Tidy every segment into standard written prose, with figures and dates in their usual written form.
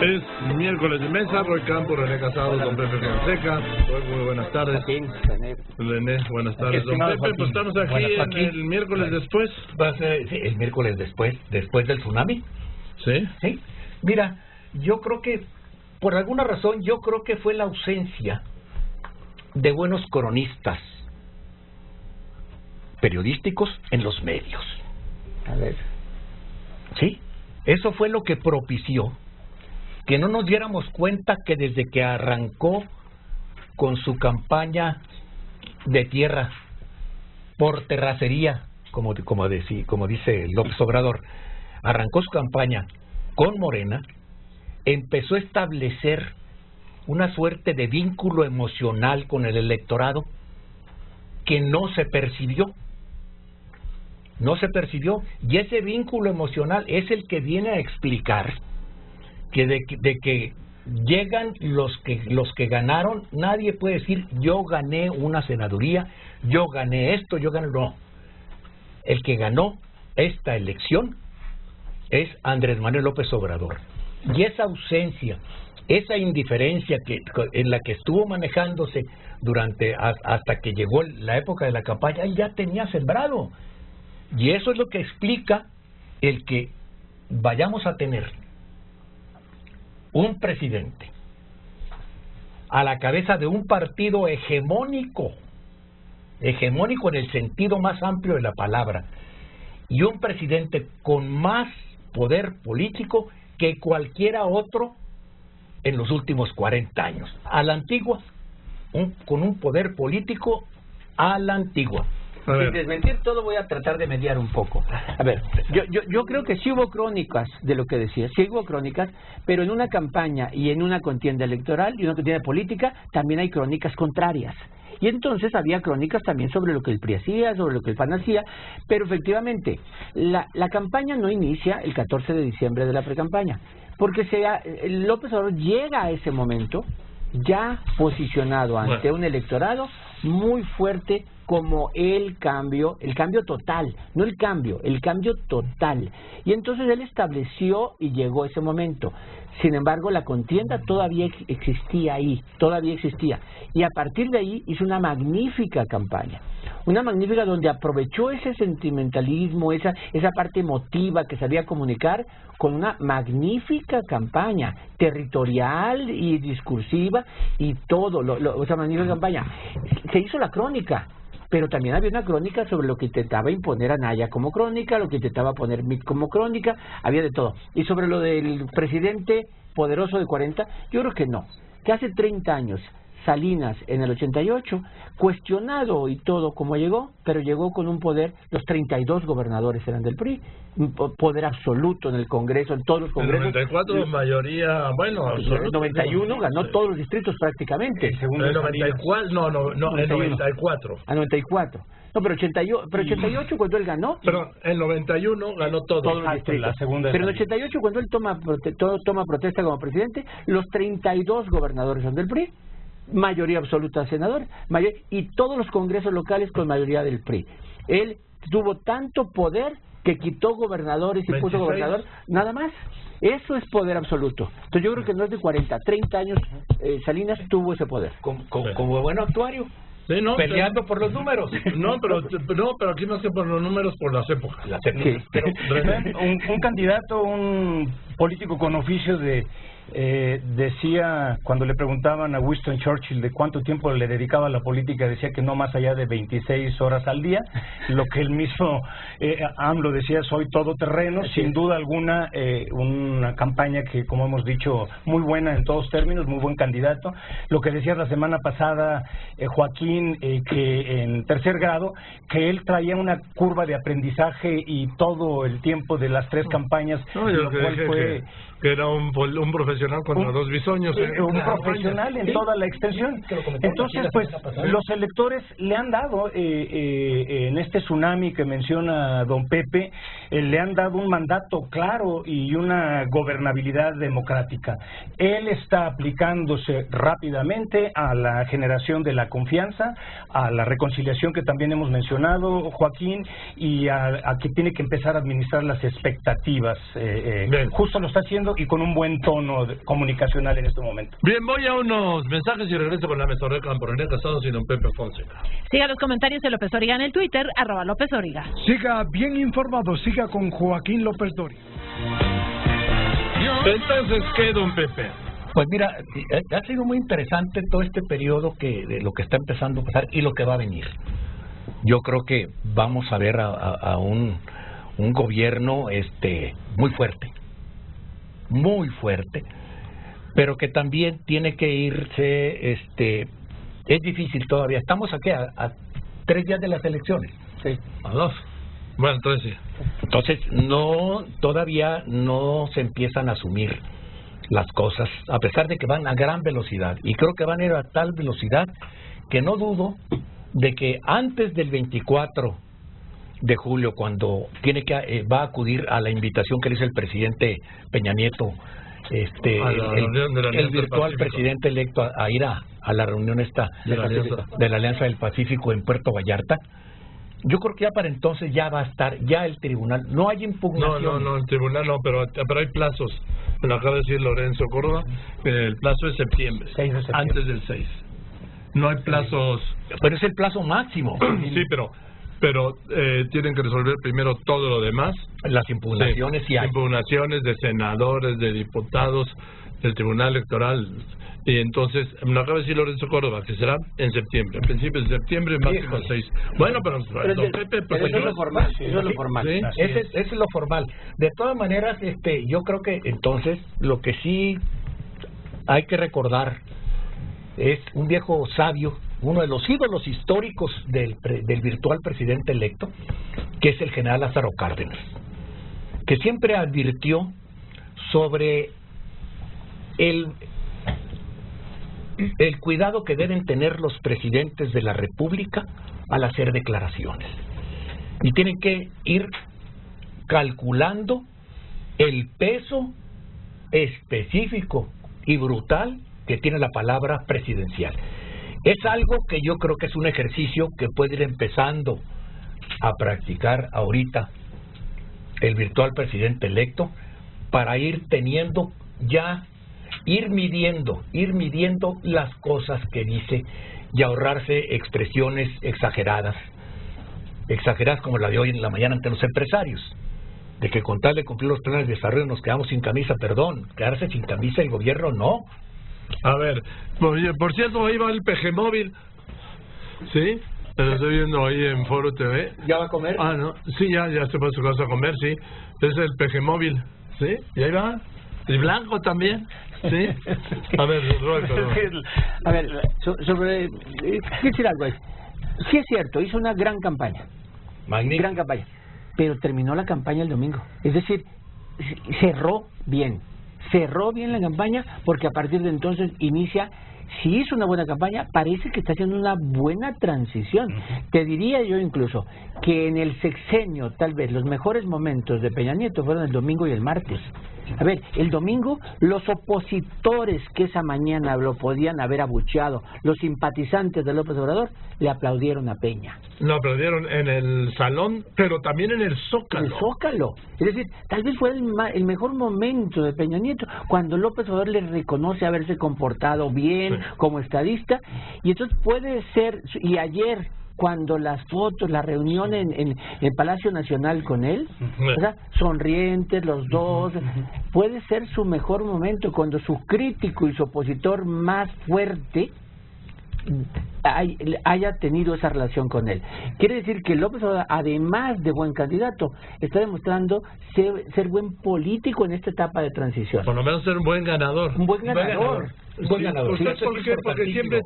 Es miércoles de mesa, Roy Campos, René Casado, don Pepe Fonseca. Muy buenas tardes. René, buenas tardes. Don Pepe, pues estamos aquí en el miércoles después. Va a ser, sí, el miércoles después del tsunami. ¿Sí? Sí. Mira, yo creo que, por alguna razón, yo creo que fue la ausencia de buenos cronistas periodísticos en los medios. A ver. Sí, eso fue lo que propició que no nos diéramos cuenta que desde que arrancó con su campaña de tierra por terracería, como dice López Obrador, arrancó su campaña con Morena, empezó a establecer una suerte de vínculo emocional con el electorado que no se percibió, y ese vínculo emocional es el que viene a explicar que de que llegan los que ganaron. Nadie puede decir yo gané una senaduría, yo gané esto, yo gané... No, el que ganó esta elección es Andrés Manuel López Obrador, y esa ausencia, esa indiferencia en la que estuvo manejándose hasta que llegó la época de la campaña, él ya tenía sembrado, y eso es lo que explica el que vayamos a tener un presidente a la cabeza de un partido hegemónico en el sentido más amplio de la palabra, y un presidente con más poder político que cualquiera otro en los últimos 40 años, a la antigua, con un poder político a la antigua. Sin desmentir todo, voy a tratar de mediar un poco. A ver, yo creo que sí hubo crónicas de lo que decía, sí hubo crónicas, pero en una campaña y en una contienda electoral y una contienda política también hay crónicas contrarias. Y entonces había crónicas también sobre lo que el PRI hacía, sobre lo que el PAN hacía, pero efectivamente la campaña no inicia el 14 de diciembre de la precampaña, porque López Obrador llega a ese momento ya posicionado ante un electorado muy fuerte como el cambio total, no el cambio total. Y entonces él estableció y llegó a ese momento. Sin embargo, la contienda todavía existía ahí, y a partir de ahí hizo una magnífica campaña, donde aprovechó ese sentimentalismo, esa parte emotiva que sabía comunicar, con una magnífica campaña territorial y discursiva y todo, esa magnífica campaña. Se hizo la crónica, pero también había una crónica sobre lo que intentaba imponer Anaya como crónica, lo que intentaba poner Mitt como crónica, había de todo. Y sobre lo del presidente poderoso de 40, yo creo que no, que hace 30 años, Salinas en el 88, cuestionado y todo como llegó, pero llegó con un poder, los 32 gobernadores eran del PRI, un poder absoluto en el Congreso, en todos los congresos. En el 94 mayoría, bueno, en el 91 ganó todos los distritos prácticamente. En el 94, no, en el 94. A 94. No, pero 88 cuando él ganó. Pero en 91 ganó todos los distritos. Pero en 88 cuando él toma protesta como presidente, los 32 gobernadores son del PRI. Mayoría absoluta de senadores, y todos los congresos locales con mayoría del PRI. Él tuvo tanto poder que quitó gobernadores y 26. Puso gobernador, nada más. Eso es poder absoluto. Entonces yo creo que no es de 40, 30 años Salinas tuvo ese poder. Como buen actuario. Sí, no, peleando por los números. Pero aquí más que por los números, por las épocas. Sí. Pero un candidato, un político con oficio decía, cuando le preguntaban a Winston Churchill de cuánto tiempo le dedicaba a la política, decía que no más allá de 26 horas al día, lo que el mismo AMLO decía, soy todoterreno, sin duda alguna, una campaña que, como hemos dicho, muy buena en todos términos, muy buen candidato. Lo que decía la semana pasada Joaquín, que en tercer grado, que él traía una curva de aprendizaje y todo el tiempo de las 3 campañas, lo cual fue... Que era un profesional contra 2 bisoños. Un profesional en toda la extensión. Entonces, pues, los electores le han dado, en este tsunami que menciona don Pepe, le han dado un mandato claro y una gobernabilidad democrática. Él está aplicándose rápidamente a la generación de la confianza, a la reconciliación que también hemos mencionado, Joaquín, y a que tiene que empezar a administrar las expectativas. Justo lo está haciendo y con un buen tono comunicacional en este momento. Bien, voy a unos mensajes y regreso con la mesa de Campo René Casados y don Pepe Fonseca. Siga los comentarios de López Dóriga en el Twitter, @LópezDóriga. Siga bien informado, siga con Joaquín López Dóriga. Entonces, ¿qué, don Pepe? Pues mira, ha sido muy interesante todo este periodo de lo que está empezando a pasar y lo que va a venir. Yo creo que vamos a ver a un gobierno muy fuerte, pero que también tiene que irse, es difícil todavía. Estamos aquí a 3 días de las elecciones. Sí. A 2. Bueno, entonces sí. Entonces, todavía no se empiezan a asumir las cosas, a pesar de que van a gran velocidad. Y creo que van a ir a tal velocidad que no dudo de que antes del 24 de julio, cuando va a acudir a la invitación que le hizo el presidente Peña Nieto, el virtual presidente electo, a ir a la reunión de la Alianza del Pacífico en Puerto Vallarta. Yo creo que ya para entonces ya va a estar ya el tribunal. No hay impugnación. No, el tribunal no, pero hay plazos. Me lo acaba de decir Lorenzo Córdoba. El plazo es septiembre, 6 de septiembre. Antes del 6. No hay plazos. Pero es el plazo máximo. Sí, pero tienen que resolver primero todo lo demás. Las impugnaciones y impugnaciones de senadores, de diputados, del Tribunal Electoral. Y entonces, me lo acaba de decir Lorenzo Córdoba, que será en septiembre, a principios de septiembre, máximo el 6. Bueno, pero don Pepe, pero eso es lo formal. Eso es lo formal. ¿Sí? Ese es lo formal. De todas maneras, yo creo que entonces lo que sí hay que recordar es un viejo sabio, uno de los ídolos históricos del virtual presidente electo, que es el general Lázaro Cárdenas, que siempre advirtió sobre el cuidado que deben tener los presidentes de la República al hacer declaraciones. Y tienen que ir calculando el peso específico y brutal que tiene la palabra presidencial. Es algo que yo creo que es un ejercicio que puede ir empezando a practicar ahorita el virtual presidente electo, para ir teniendo ya, ir midiendo las cosas que dice y ahorrarse expresiones exageradas como la de hoy en la mañana ante los empresarios, de que con tal de cumplir los planes de desarrollo nos quedamos sin camisa. Perdón, quedarse sin camisa el gobierno no. A ver, por cierto, ahí va el PG Móvil. ¿Sí? Lo estoy viendo ahí en Foro TV. ¿Ya va a comer? Ah, no. Sí, ya se fue a su casa a comer, sí. Es el PG Móvil. ¿Sí? Y ahí va. ¿El blanco también? ¿Sí? A ver, Roberto. A ver, sobre... Quiero decir algo ahí. Sí es cierto, hizo una gran campaña. Magnífica. Gran campaña. Pero terminó la campaña el domingo. Es decir, cerró bien la campaña, porque a partir de entonces inicia, si hizo una buena campaña, parece que está haciendo una buena transición. Te diría yo incluso que en el sexenio, tal vez, los mejores momentos de Peña Nieto fueron el domingo y el martes. A ver, el domingo, los opositores que esa mañana lo podían haber abucheado, los simpatizantes de López Obrador, le aplaudieron a Peña. Lo aplaudieron en el salón, pero también en el Zócalo. El Zócalo. Es decir, tal vez fue el mejor momento de Peña Nieto, cuando López Obrador le reconoce haberse comportado bien como estadista, y entonces puede ser, y ayer, cuando las fotos, la reunión en el Palacio Nacional con él, o sea, sonrientes los dos, puede ser su mejor momento, cuando su crítico y su opositor más fuerte haya tenido esa relación con él. Quiere decir que López Obrador, además de buen candidato, está demostrando ser buen político en esta etapa de transición. Por lo menos ser un buen ganador. Un buen ganador. Buen ganador. Sí, porque siempre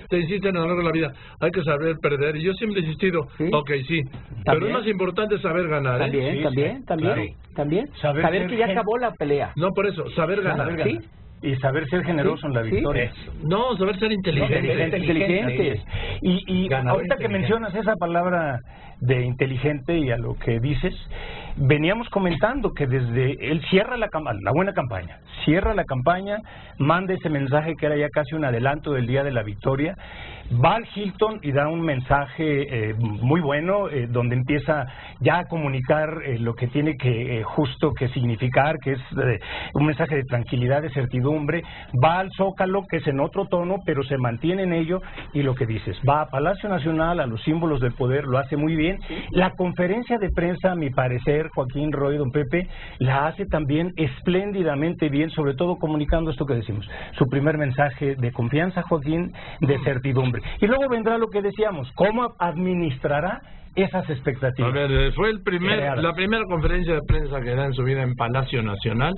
te insisten a lo largo de la vida, hay que saber perder, y yo siempre he insistido, ¿sí? Ok, sí, pero es más importante saber ganar. También. Saber que ya acabó la pelea. No, por eso, saber ganar. ¿Sí? Y saber ser generoso en la victoria. No, saber ser inteligente. Inteligentes. Y ahorita que mencionas esa palabra, de inteligente y a lo que dices. Veníamos comentando que desde él cierra la buena campaña, cierra la campaña, manda ese mensaje que era ya casi un adelanto del día de la victoria, va al Hilton y da un mensaje muy bueno, donde empieza ya a comunicar lo que tiene que justo que significar, que es un mensaje de tranquilidad, de certidumbre, va al Zócalo, que es en otro tono, pero se mantiene en ello, y lo que dices, va a Palacio Nacional, a los símbolos del poder, lo hace muy bien. La conferencia de prensa, a mi parecer, Joaquín, Roy, don Pepe, la hace también espléndidamente bien, sobre todo comunicando esto que decimos, su primer mensaje de confianza, Joaquín, de certidumbre. Y luego vendrá lo que decíamos, ¿cómo administrará esas expectativas? A ver, fue la primera conferencia de prensa que da en su vida en Palacio Nacional.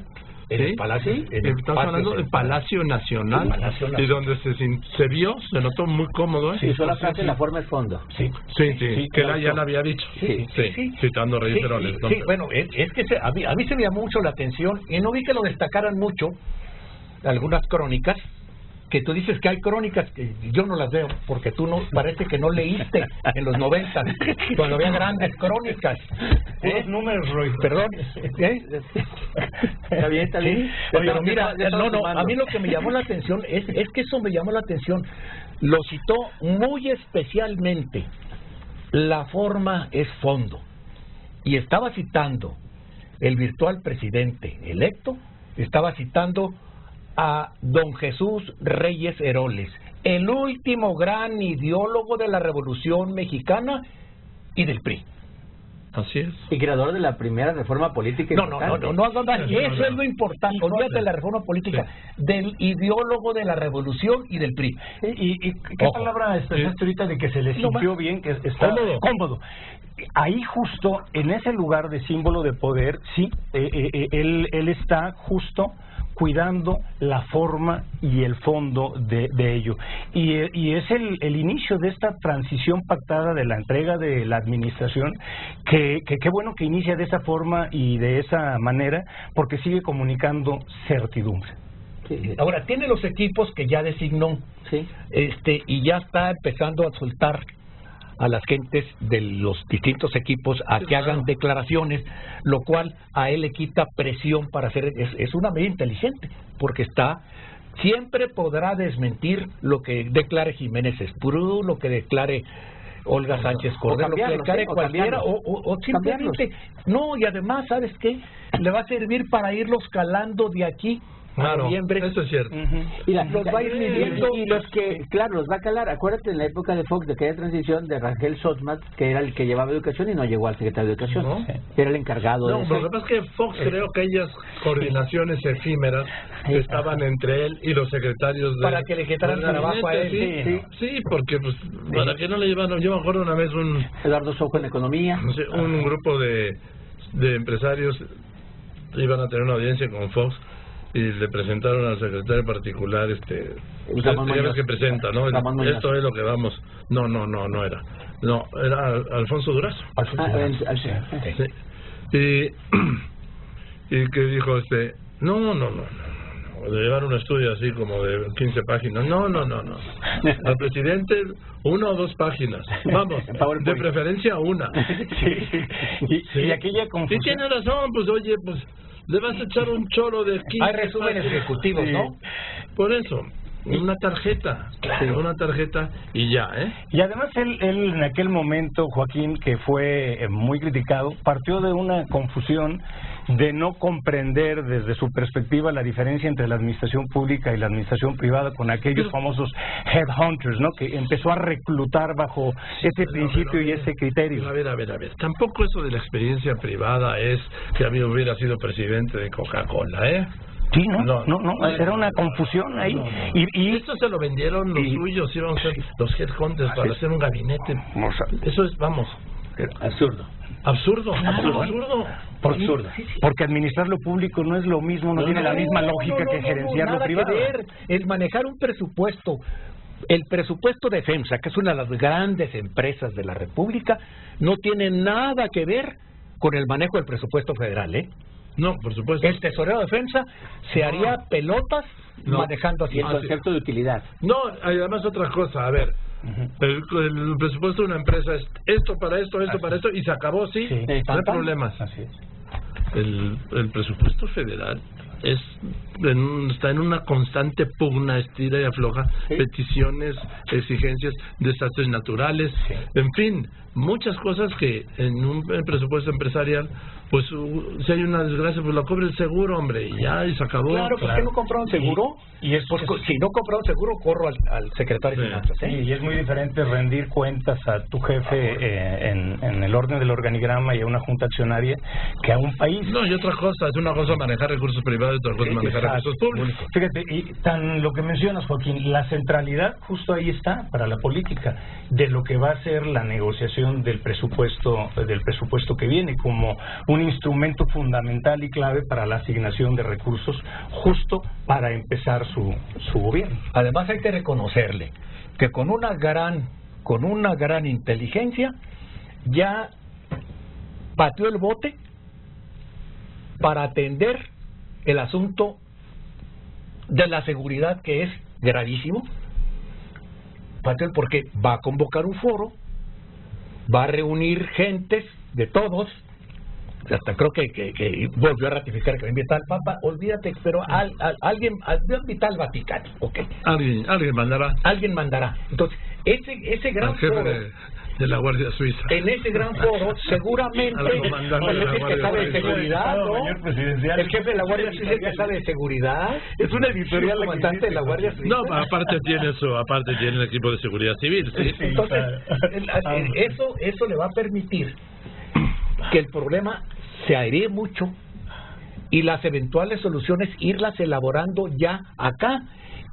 ¿En el Palacio? Estamos hablando del Palacio Nacional, y donde se vio, se notó muy cómodo. Sí, la frase, la forma es fondo. Sí, que ya la había dicho. Sí, citando a Reyes Heroles. Sí, bueno, es que a mí se me llamó mucho la atención, y no vi que lo destacaran mucho algunas crónicas, que tú dices que hay crónicas que yo no las veo, porque tú no, parece que no leíste en los 90, cuando había grandes crónicas. Puros números, Roy. Perdón. Está bien. Sí, pero mira, a mí lo que me llamó la atención es que eso me llamó la atención. Lo citó muy especialmente. La forma es fondo. Y estaba citando el virtual presidente electo, estaba citando a don Jesús Reyes Heroles, el último gran ideólogo de la Revolución Mexicana y del PRI. Así es. Y creador de la primera reforma política. No, eso es lo importante. Olvídate de la reforma política, del ideólogo de la Revolución y del PRI. ¿Y qué palabra expresaste ahorita de que se le sintió bien, que está cómodo? Ahí justo, en ese lugar de símbolo de poder, sí, él está justo cuidando la forma y el fondo de ello. Y es el inicio de esta transición pactada de la entrega de la administración, que qué bueno que inicia de esa forma y de esa manera, porque sigue comunicando certidumbre. Sí. Ahora, tiene los equipos que ya designó, y ya está empezando a soltar a las gentes de los distintos equipos a que hagan declaraciones, lo cual a él le quita presión para hacer, es una medida inteligente, porque siempre podrá desmentir lo que declare Jiménez Esprú, lo que declare Olga Sánchez Cordero, lo que declare cualquiera, o simplemente, no, y además, ¿sabes qué? Le va a servir para irlos calando de aquí. Claro, eso es cierto. Y los va a ir midiendo, y los que, claro, los va a calar. Acuérdate en la época de Fox, de aquella transición de Rangel Sotmat, que era el que llevaba educación y no llegó al secretario de Educación, ¿no? Era el encargado. No, lo que pasa es que Fox creó que aquellas coordinaciones efímeras estaban entre él y los secretarios de... Para que le quitaran trabajo a él. Sí, porque pues para que no le llevaron... Yo me acuerdo una vez Eduardo Sojo en Economía. No sé, un grupo de empresarios iban a tener una audiencia con Fox, y le presentaron al secretario particular, digamos que presenta, ¿no? Esto es lo que vamos. No era. No, era Alfonso Durazo. Sí. Y que dijo, no. De llevar un estudio así como de 15 páginas. No. Al presidente, 1 o 2 páginas. Vamos, de preferencia 1. Y aquella confusión. Y tiene razón, pues oye, pues le vas a echar un choro de 15. Hay resúmenes ejecutivos, ¿no? Por eso, una tarjeta. Claro. Una tarjeta y ya, Y además él en aquel momento, Joaquín, que fue muy criticado, partió de una confusión de no comprender desde su perspectiva la diferencia entre la administración pública y la administración privada, con aquellos famosos headhunters, ¿no? Que empezó a reclutar bajo ese principio y ese criterio. A ver. Tampoco eso de la experiencia privada es que a mí hubiera sido presidente de Coca-Cola, Sí, no, era una confusión ahí. Y esto se lo vendieron los suyos, iban a ser los headhunters para hacer un gabinete. Eso es, absurdo. Porque administrar lo público no es lo mismo, no tiene la misma lógica que gerenciar lo privado. El manejar un presupuesto, el presupuesto de FEMSA, que es una de las grandes empresas de la República, no tiene nada que ver con el manejo del presupuesto federal, No, por supuesto. El tesorero de defensa se haría pelotas manejando así el concepto de utilidad. No, además otra cosa, a ver, El presupuesto de una empresa es esto para esto, esto para esto, y se acabó, sí. No hay problemas. Así es. El presupuesto federal está en una constante pugna, estira y afloja, peticiones, exigencias, desastres naturales, en fin, muchas cosas que en un presupuesto empresarial, pues si hay una desgracia, pues lo cobre el seguro, hombre, y ya, y se acabó. Claro, ¿por qué no compraron seguro? Y es, pues, si no compraron seguro, corro al secretario de Finanzas. Sí, y es muy diferente rendir cuentas a tu jefe en el orden del organigrama y a una junta accionaria que a un país. No, y otra cosa, es una cosa manejar recursos privados y otra cosa manejar recursos públicos. Fíjate, y tan lo que mencionas, Joaquín, la centralidad justo ahí está para la política de lo que va a ser la negociación del presupuesto que viene como un instrumento fundamental y clave para la asignación de recursos justo para empezar su gobierno. Además hay que reconocerle que con una gran inteligencia ya pateó el bote para atender el asunto de la seguridad, que es gravísimo. Pateó, porque va a convocar un foro, va a reunir gentes de todos, hasta creo que volvió a ratificar que va a invitar al Papa. Olvídate, pero alguien va a invitar al Vaticano, ¿ok? Alguien mandará. Entonces, ese gran foro de la Guardia Suiza. En ese gran foro, seguramente, el que sabe de seguridad, ¿no? El jefe de la Guardia Suiza que sabe de seguridad. Es una editorial comandante de la Guardia Suiza. No, aparte tiene el equipo de seguridad civil. ¿Sí? Entonces, eso le va a permitir que el problema se airee mucho y las eventuales soluciones irlas elaborando ya acá,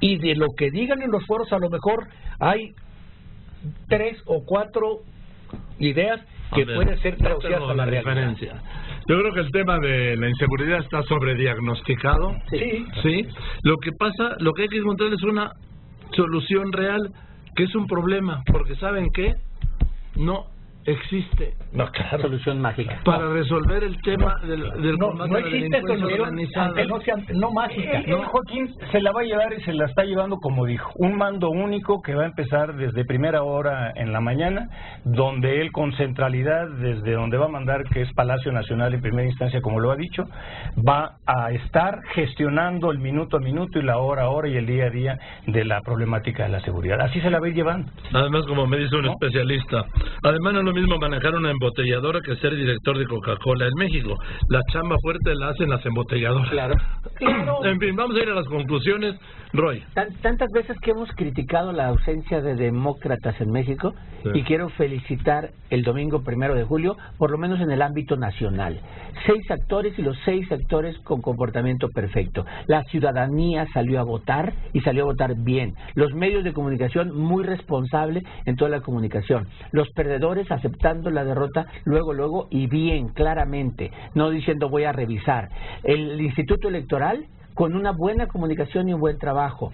y de lo que digan en los foros a lo mejor hay 3 o 4 ideas que pueden ser traducidas a la realidad. Yo creo que el tema de la inseguridad está sobrediagnosticado. Sí. Lo que hay que encontrar es una solución real, que es un problema, porque ¿saben qué? No existe solución mágica para resolver el tema del combate no a la delincuencia organizada. No mágica. Joaquín se la va a llevar y se la está llevando, como dijo, un mando único que va a empezar desde primera hora en la mañana, donde él con centralidad, desde donde va a mandar, que es Palacio Nacional en primera instancia, como lo ha dicho, va a estar gestionando el minuto a minuto y la hora a hora y el día a día de la problemática de la seguridad. Así se la va a ir llevando. Además, como me dice un especialista, además no es lo mismo manejar una embotelladora que ser director de Coca-Cola en México. La chamba fuerte la hacen las embotelladoras. Claro. En fin, vamos a ir a las conclusiones. Roy. Tantas veces que hemos criticado la ausencia de demócratas en México, y quiero felicitar el domingo 1 de julio, por lo menos en el ámbito nacional. 6 actores y los 6 actores con comportamiento perfecto. La ciudadanía salió a votar y salió a votar bien. Los medios de comunicación muy responsables en toda la comunicación. Los perdedores aceptando la derrota luego y bien, claramente, no diciendo voy a revisar. El Instituto Electoral con una buena comunicación y un buen trabajo.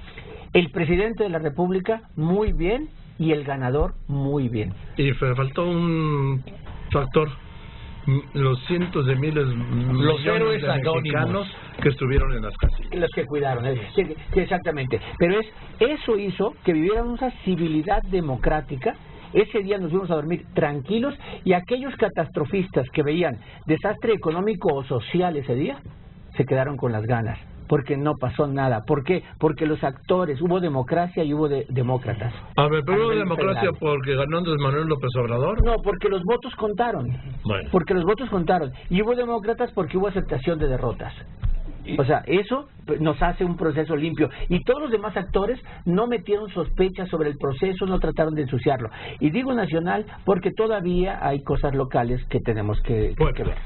El presidente de la República muy bien y el ganador muy bien. Y faltó un factor, los cientos de miles, los héroes mexicanos que estuvieron en las casillas. Los que cuidaron, sí, exactamente. Pero eso hizo que viviéramos una civilidad democrática. Ese día nos fuimos a dormir tranquilos, y aquellos catastrofistas que veían desastre económico o social ese día, se quedaron con las ganas, porque no pasó nada. ¿Por qué? Porque los actores, hubo democracia y hubo demócratas. A ver, pero hubo democracia porque ganó Andrés Manuel López Obrador. No, porque los votos contaron. Bueno. Porque los votos contaron. Y hubo demócratas porque hubo aceptación de derrotas. O sea, eso nos hace un proceso limpio. Y todos los demás actores no metieron sospechas sobre el proceso, no trataron de ensuciarlo. Y digo nacional porque todavía hay cosas locales que tenemos que ver.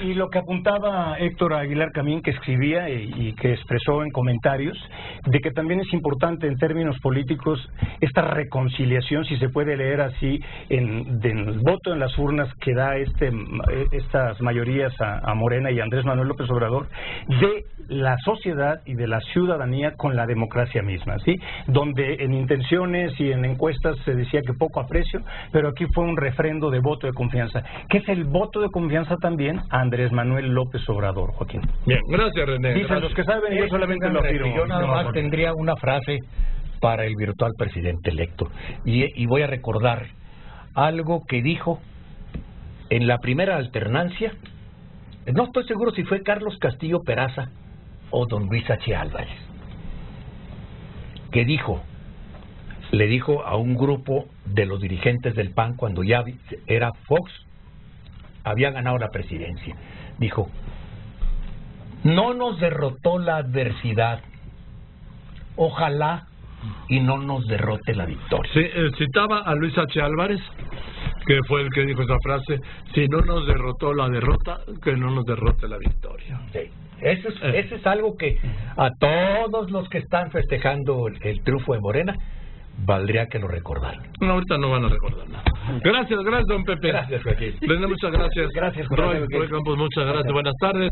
Y lo que apuntaba Héctor Aguilar Camín, que escribía y que expresó en comentarios, de que también es importante en términos políticos esta reconciliación, si se puede leer así, del voto en las urnas que da estas mayorías a Morena y a Andrés Manuel López Obrador, de la sociedad y de la ciudadanía con la democracia misma, ¿sí? Donde en intenciones y en encuestas se decía que poco aprecio, pero aquí fue un refrendo de voto de confianza. ¿Qué es el voto de confianza también? A Andrés Manuel López Obrador, Joaquín. Bien, gracias, René. Dicen los que saben, y yo solamente lo afirmo. Yo nada más tendría una frase para el virtual presidente electo. Y voy a recordar algo que dijo en la primera alternancia. No estoy seguro si fue Carlos Castillo Peraza o don Luis H. Álvarez, que le dijo a un grupo de los dirigentes del PAN cuando ya era Fox, había ganado la presidencia. Dijo: no nos derrotó la adversidad, ojalá y no nos derrote la victoria. Sí, citaba a Luis H. Álvarez, que fue el que dijo esa frase: si no nos derrotó la derrota, que no nos derrote la victoria. Sí. Eso es algo que a todos los que están festejando el triunfo de Morena valdría que lo recordaran. No, ahorita no van a recordar nada. Gracias, don Pepe. Gracias, Joaquín. Muchas gracias. Gracias, Roy Campos, muchas gracias. Buenas tardes.